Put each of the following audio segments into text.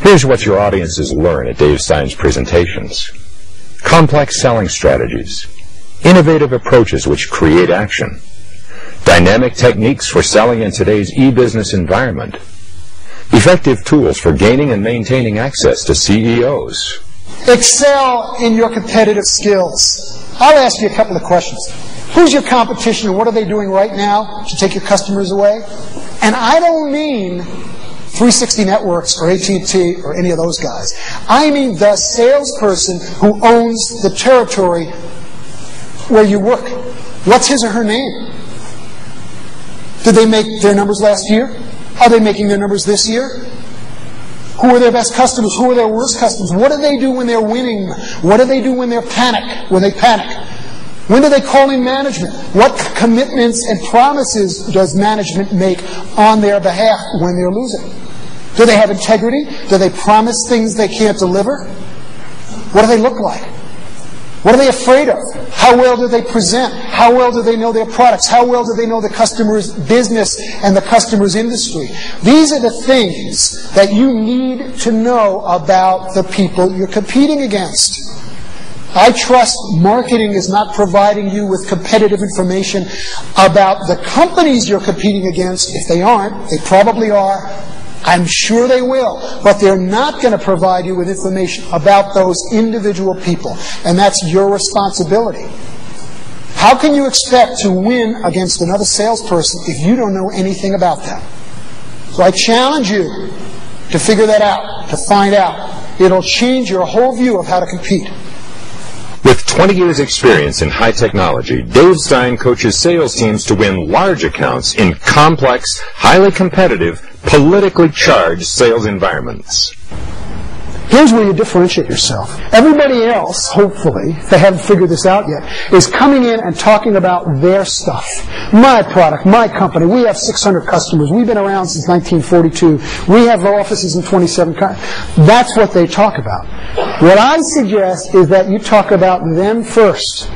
Here's what your audiences learn at Dave Stein's presentations. Complex selling strategies, innovative approaches which create action, dynamic techniques for selling in today's e-business environment, effective tools for gaining and maintaining access to CEOs. Excel in your competitive skills. I'll ask you a couple of questions. Who's your competition and what are they doing right now to take your customers away? And I don't mean 360 Networks or AT&T or any of those guys. I mean the salesperson who owns the territory where you work. What's his or her name? Did they make their numbers last year? Are they making their numbers this year? Who are their best customers? Who are their worst customers? What do they do when they're winning? What do they do when they panic? When do they call in management? What commitments and promises does management make on their behalf when they're losing? Do they have integrity? Do they promise things they can't deliver? What do they look like? What are they afraid of? How well do they present? How well do they know their products? How well do they know the customer's business and the customer's industry? These are the things that you need to know about the people you're competing against. I trust marketing is not providing you with competitive information about the companies you're competing against. If they aren't, they probably are. I'm sure they will, but they're not going to provide you with information about those individual people, and that's your responsibility. How can you expect to win against another salesperson if you don't know anything about them? So I challenge you to figure that out, to find out. It'll change your whole view of how to compete. With 20 years' experience in high technology, Dave Stein coaches sales teams to win large accounts in complex, highly competitive, politically charged sales environments. Here's where you differentiate yourself. Everybody else, hopefully, if they haven't figured this out yet, is coming in and talking about their stuff. My product, my company. We have 600 customers. We've been around since 1942. We have offices in 27 countries. That's what they talk about. What I suggest is that you talk about them first.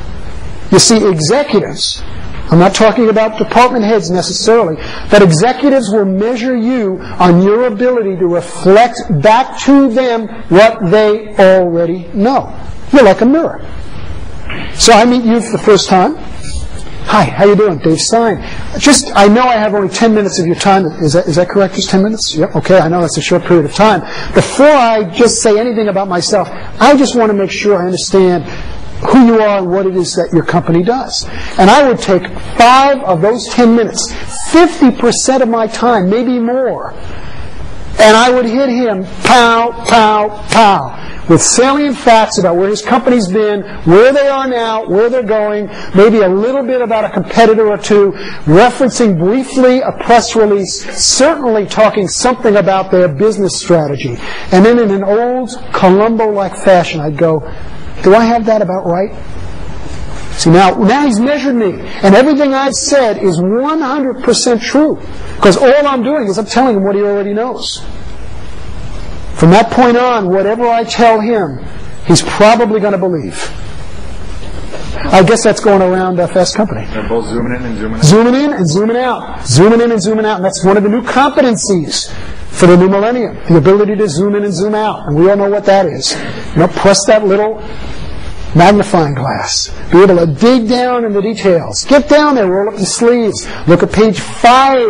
You see, executives, I'm not talking about department heads necessarily, but executives will measure you on your ability to reflect back to them what they already know. You're like a mirror. So I meet you for the first time. Hi, how you doing? Dave Stein. I know I have only 10 minutes of your time. Is that correct? Just 10 minutes? Yep, okay, I know that's a short period of time. Before I just say anything about myself, I just want to make sure I understand who you are and what it is that your company does. And I would take 5 of those 10 minutes, 50% of my time, maybe more, and I would hit him pow, pow, pow, with salient facts about where his company's been, where they are now, where they're going, maybe a little bit about a competitor or two, referencing briefly a press release, certainly talking something about their business strategy. And then in an old Columbo-like fashion, I'd go, do I have that about right? See, now he's measured me, and everything I've said is 100% true, because all I'm doing is I'm telling him what he already knows. From that point on, whatever I tell him, he's probably going to believe. I guess that's going around Fast Company. They're both zooming in and zooming out. Zooming in and zooming out. Zooming in and zooming out. And that's one of the new competencies for the new millennium, the ability to zoom in and zoom out. And we all know what that is. Press that little magnifying glass. Be able to dig down in the details. Get down there, roll up the sleeves. Look at page 5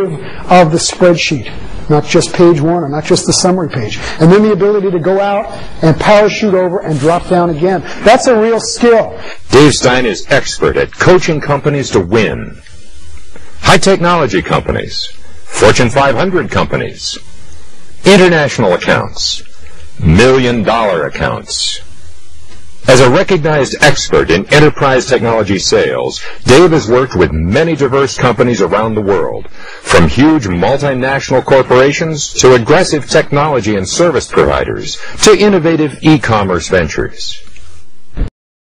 of the spreadsheet. Not just page 1 or not just the summary page. And then the ability to go out and parachute over and drop down again. That's a real skill. Dave Stein is expert at coaching companies to win. High technology companies, Fortune 500 companies, international accounts, million-dollar accounts. As a recognized expert in enterprise technology sales, Dave has worked with many diverse companies around the world, from huge multinational corporations to aggressive technology and service providers to innovative e-commerce ventures.